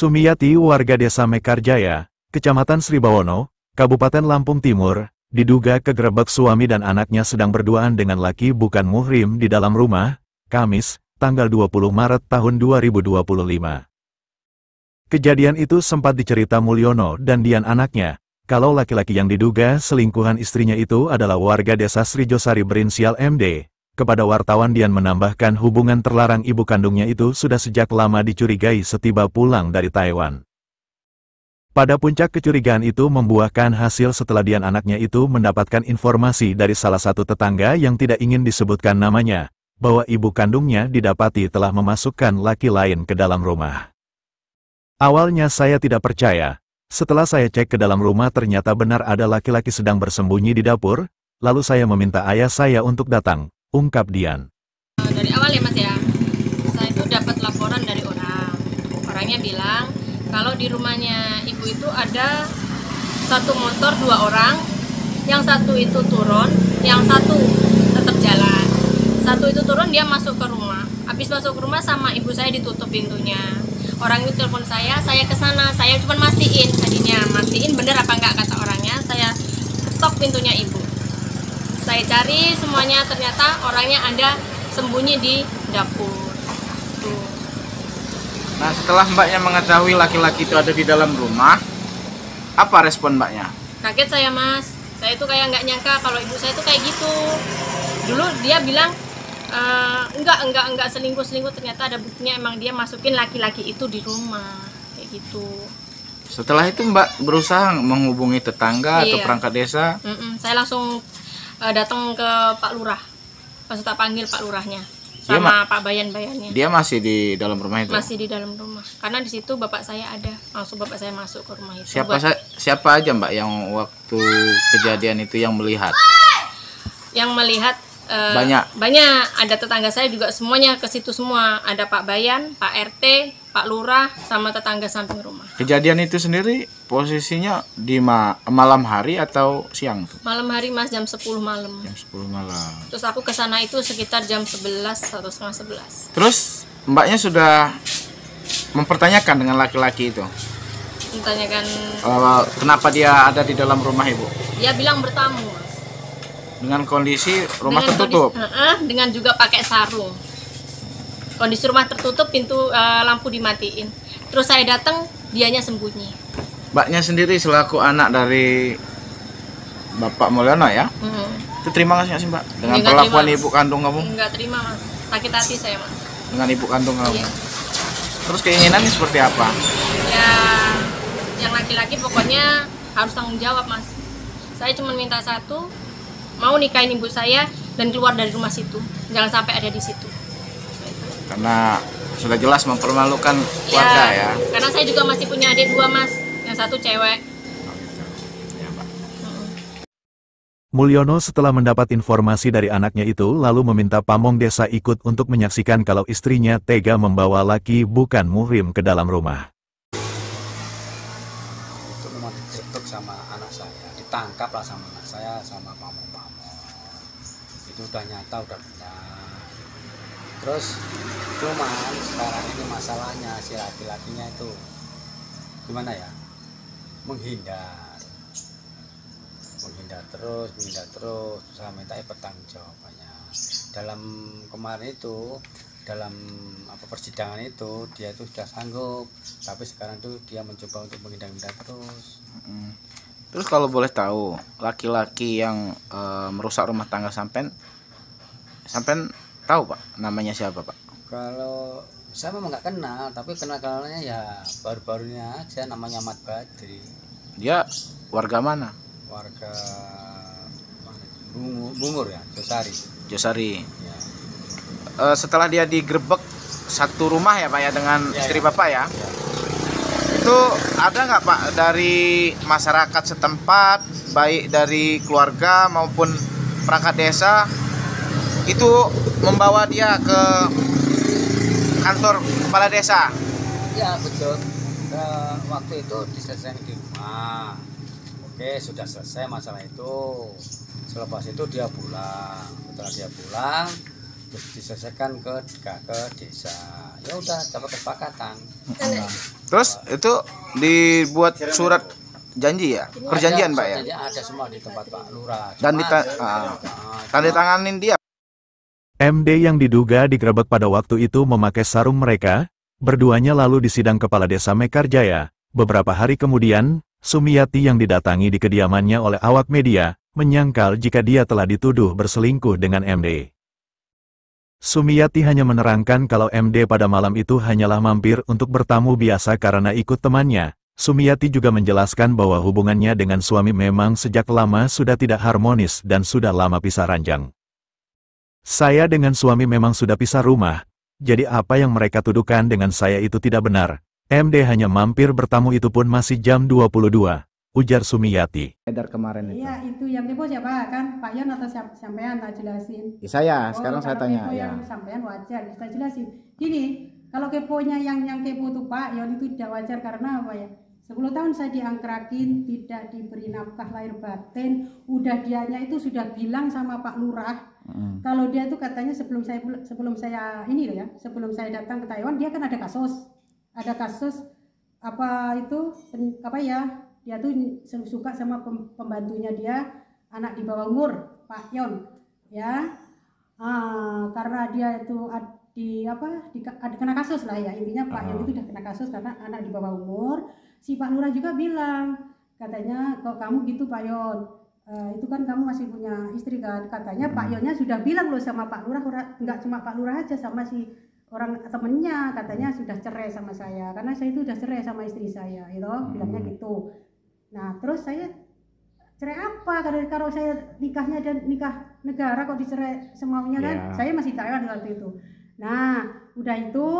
Sumiyati, warga desa Mekarjaya, Kecamatan Sribawono, Kabupaten Lampung Timur, diduga kegerebek suami dan anaknya sedang berduaan dengan laki bukan muhrim di dalam rumah, Kamis, tanggal 20 Maret tahun 2025. Kejadian itu sempat dicerita Mulyono dan Dian anaknya, kalau laki-laki yang diduga selingkuhan istrinya itu adalah warga desa Srijosari berinisial MD. Kepada wartawan Dian menambahkan hubungan terlarang ibu kandungnya itu sudah sejak lama dicurigai setiba pulang dari Taiwan. Pada puncak kecurigaan itu membuahkan hasil setelah Dian anaknya itu mendapatkan informasi dari salah satu tetangga yang tidak ingin disebutkan namanya, bahwa ibu kandungnya didapati telah memasukkan laki lain ke dalam rumah. Awalnya saya tidak percaya, setelah saya cek ke dalam rumah ternyata benar ada laki-laki sedang bersembunyi di dapur, lalu saya meminta ayah saya untuk datang. Ungkap Dian. Dari awal ya Mas ya, saya itu dapat laporan dari orang. Orangnya bilang kalau di rumahnya ibu itu ada satu motor 2 orang, yang satu itu turun, yang satu tetap jalan. Satu itu turun dia masuk ke rumah. Habis masuk ke rumah sama ibu saya ditutup pintunya. Orang itu telepon saya ke sana. Saya cuma mastiin bener apa enggak kata orangnya. Saya ketok pintunya ibu. Saya cari semuanya, ternyata orangnya ada sembunyi di dapur. Tuh. Nah, setelah mbaknya mengetahui laki-laki itu ada di dalam rumah, apa respon mbaknya? Kaget saya Mas, saya itu kayak nggak nyangka kalau ibu saya itu kayak gitu. Dulu dia bilang enggak selingkuh, ternyata ada buktinya emang dia masukin laki-laki itu di rumah, kayak gitu. Setelah itu mbak berusaha menghubungi tetangga atau perangkat desa? Saya langsung datang ke Pak Lurah, pas tak panggil Pak Lurahnya sama Pak Bayan-bayannya. Dia masih di dalam rumah itu? Masih di dalam rumah, karena di situ bapak saya ada, langsung bapak saya masuk ke rumah itu. Siapa aja mbak yang waktu kejadian itu yang melihat? Yang melihat banyak, ada tetangga saya juga semuanya ke situ semua, ada Pak Bayan, Pak RT, Pak Lurah, sama tetangga samping rumah. Kejadian itu sendiri posisinya di malam hari atau siang? Malam hari Mas, jam 10 malam. Jam 10 malam. Terus aku ke sana itu sekitar jam 11 atau setengah 11. Terus mbaknya sudah mempertanyakan dengan laki-laki itu? Mempertanyakan kenapa dia ada di dalam rumah ibu? Dia bilang bertamu Mas. Dengan kondisi rumah tertutup? Dengan juga pakai sarung. Kondisi rumah tertutup, pintu lampu dimatiin. Terus saya datang, dianya sembunyi. Mbaknya sendiri selaku anak dari Bapak Mulyono ya? Itu terima kasih nggak sih mbak? Dengan perlakuan ibu kandung kamu? Enggak terima Mas, sakit hati saya Mas. Dengan ibu kandung kamu? Iya. Terus keinginannya seperti apa? Ya, yang laki-laki pokoknya harus tanggung jawab Mas. Saya cuma minta satu, mau nikahin ibu saya dan keluar dari rumah situ. Jangan sampai ada di situ. Karena sudah jelas mempermalukan keluarga ya. Karena saya juga masih punya adik 2 Mas, yang satu cewek. Ya, Pak. Mulyono setelah mendapat informasi dari anaknya itu lalu meminta pamong desa ikut untuk menyaksikan kalau istrinya tega membawa laki bukan muhrim ke dalam rumah. Itu memang digerebek sama anak saya, ditangkap lah sama anak saya sama pamong-pamong. Itu udah nyata, udah benar. Terus cuman sekarang ini masalahnya si laki-lakinya itu gimana ya, menghindar terus saya minta pertanggungjawabannya. Dalam kemarin itu dalam persidangan itu dia itu sudah sanggup, tapi sekarang tuh dia mencoba untuk menghindar terus. Terus kalau boleh tahu laki-laki yang merusak rumah tangga sampean tahu pak namanya siapa pak? Kalau saya memang nggak kenal, tapi kenalnya ya baru-barunya aja, namanya Ahmad Badri. Dia warga mana? Warga Bungur ya, Josari. Ya. Setelah dia digerebek satu rumah ya pak ya dengan istri bapak ya. Itu ada nggak pak dari masyarakat setempat, baik dari keluarga maupun perangkat desa, itu membawa dia ke kantor kepala desa? Ya betul. Waktu itu diselesaikan di rumah. Oke, sudah selesai masalah itu. Selepas itu dia pulang. Setelah dia pulang, diselesaikan ke desa. Ya udah dapat kesepakatan. Terus itu dibuat surat janji ya, perjanjian Pak ya, Ada semua di tempat Pak Lurah. dan tanda tanganin dia. MD yang diduga digerebek pada waktu itu memakai sarung mereka, berduanya lalu disidang Kepala Desa Mekarjaya. Beberapa hari kemudian, Sumiati yang didatangi di kediamannya oleh awak media, menyangkal jika dia telah dituduh berselingkuh dengan MD. Sumiati hanya menerangkan kalau MD pada malam itu hanyalah mampir untuk bertamu biasa karena ikut temannya. Sumiati juga menjelaskan bahwa hubungannya dengan suami memang sejak lama sudah tidak harmonis dan sudah lama pisah ranjang. Saya dengan suami memang sudah pisah rumah, jadi apa yang mereka tuduhkan dengan saya itu tidak benar. MD hanya mampir bertamu itu pun masih jam 22, ujar Sumiati. Edar kemarin itu. Iya, itu yang kepo siapa kan? Pak Yon atau sampean tak jelasin. Ya, saya, sekarang saya kalau tanya kepo ya. yang sampean wajar, kita jelasin. Gini, kalau keponya yang kepo tuh Pak Yon itu tidak wajar karena apa ya? 10 tahun saya diangkrakin, tidak diberi nafkah lahir batin, udah dianya itu sudah bilang sama Pak Lurah. Kalau dia tuh katanya sebelum saya ini loh ya, sebelum saya datang ke Taiwan dia kan ada kasus apa itu apa ya, dia tuh suka sama pembantunya dia, anak di bawah umur Pak Yon ya, karena dia itu kena kasus lah ya, intinya Pak Yon itu udah kena kasus karena anak di bawah umur. Si Pak Lurah juga bilang katanya kok kamu gitu Pak Yon, itu kan kamu masih punya istri kan, katanya Pak Yonnya sudah bilang loh sama Pak Lurah, nggak cuma Pak Lurah aja, sama si orang temennya katanya sudah cerai sama saya karena saya itu sudah cerai sama istri saya itu bilangnya gitu. Nah terus saya cerai apa, kalau saya nikahnya dan nikah negara kok dicerai semaunya kan, saya masih Taiwan waktu itu. Nah udah itu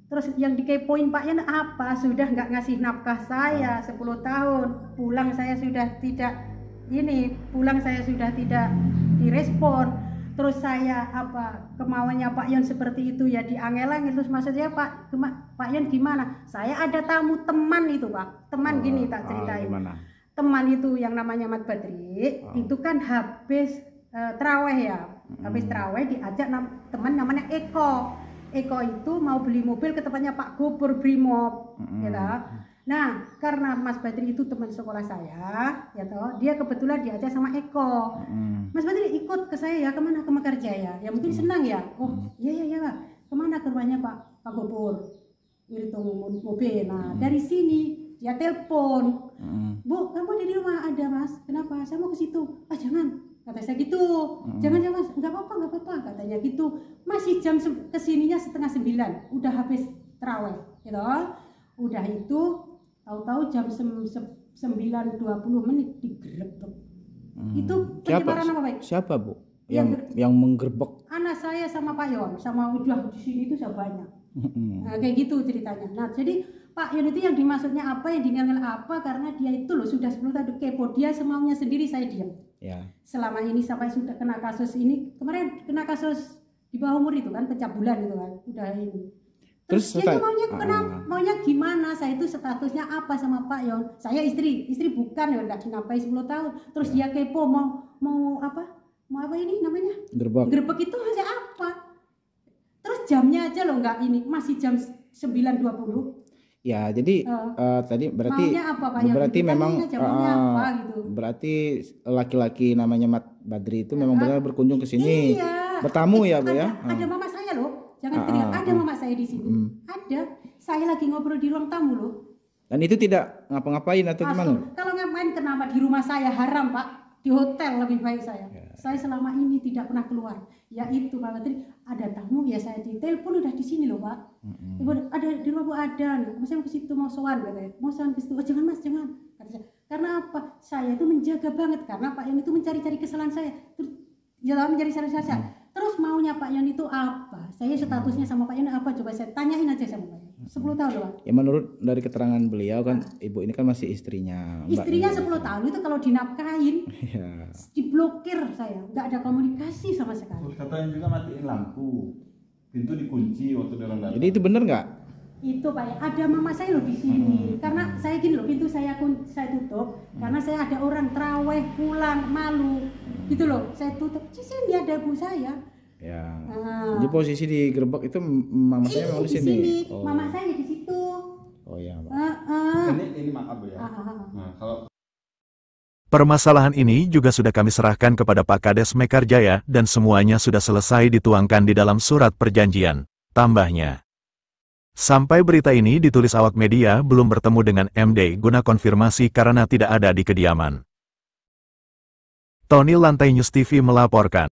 terus yang dikepoin Pak Yan apa, sudah nggak ngasih nafkah saya 10 tahun, pulang saya sudah tidak direspon. Terus saya kemauannya Pak Yon seperti itu ya diangelang. Terus maksudnya Pak Yon gimana? Saya ada tamu teman itu Pak, teman gini tak ceritain. Teman itu yang namanya Mat Badri, itu kan habis traweh ya, habis traweh diajak teman namanya Eko. Eko itu mau beli mobil ke tempatnya Pak Gubernur Brimob, gitu. Nah, karena Mas Badri itu teman sekolah saya, ya toh, dia kebetulan diajak sama Eko. Mas Badri ikut ke saya ya, kemana? Ke Mekarjaya. Ya mungkin senang ya. Oh, iya Pak. Kemana ke rumahnya Pak Gubernur? Ngitung mobil. Nah, dari sini dia telepon. Bu, kamu di rumah? Ada Mas. Kenapa? Saya mau ke situ. Ah jangan. Kata saya gitu. Jangan Mas. Enggak apa-apa. Katanya gitu. Masih jam kesininya 8:30. Udah habis terawih, gitu. Udah itu tahu-tahu jam 9:20 digerebek. Itu penyebaran apa Pak? Siapa Bu? Yang menggerebek? Anak saya sama Pak Yon, sama udah di sini itu sudah banyak. Nah, kayak gitu ceritanya. Nah, jadi Pak Yon itu yang dimaksudnya apa, yang diangel apa, karena dia itu loh sudah 10 tahun kepo, dia semaunya sendiri, saya diam. Ya. Selama ini sampai sudah kena kasus ini, kemarin kena kasus di bawah umur itu kan, pencabulan itu kan, udah ini. Terus dia maunya gimana? Saya itu statusnya apa sama Pak Yon? Saya istri bukan ya, nggak dinapai 10 tahun. Terus dia kepo mau apa ini namanya? Gerbek itu aja apa? Terus jamnya aja loh nggak ini, masih jam 9:20. Ya, jadi tadi berarti apa, Pak Yon? berarti memang apa, gitu. Berarti laki-laki namanya Mat Badri itu memang benar berkunjung ke sini. Iya. Bertamu ya, Bu ya? Ada mama saya loh. Jangan teriak, ada mama saya di sini. Ada. Saya lagi ngobrol di ruang tamu loh. Dan itu tidak ngapa-ngapain atau gimana? Kalau ngapain kenapa di rumah saya haram Pak? Di hotel lebih baik saya. Saya selama ini tidak pernah keluar. Ya itu Pak Badri, ada tamu ya saya ditelepon udah di sini loh Pak. Ibu ada di rumah Bu ada. Saya mau ke situ mau sowan katanya. Mau sowan ke situ. Oh, jangan Mas, jangan. Kata saya. Karena apa? Saya itu menjaga banget karena Pak Yon itu mencari-cari kesalahan saya. Terus ya mencari kesalahan saya. Terus maunya Pak Yon itu apa? Saya statusnya sama Pak Yon apa? Coba saya tanyain aja sama Pak Yon. 10 tahun loh Pak. Ya menurut dari keterangan beliau kan ibu ini kan masih istrinya. Istrinya 10 tahun itu kalau dinafkahin diblokir saya. Nggak ada komunikasi sama sekali. Terus katanya juga matiin lampu. Pintu dikunci waktu dia datang. Jadi itu benar nggak? Itu Pak ya, ada mama saya loh di sini. Karena saya gini loh, pintu saya tutup karena saya ada orang traweh pulang malu. Gitu loh, saya tutup. Di sini ada bu saya. Ya. Ah. Jadi posisi di gerbek itu mama saya memang di sini. Oh. Mama saya di situ. Oh iya, Pak. Ini maaf ya. Nah, kalau Permasalahan ini juga sudah kami serahkan kepada Pak Kades Mekarjaya dan semuanya sudah selesai dituangkan di dalam surat perjanjian, tambahnya. Sampai berita ini ditulis awak media belum bertemu dengan MD guna konfirmasi karena tidak ada di kediaman. Tony Lantai News TV melaporkan.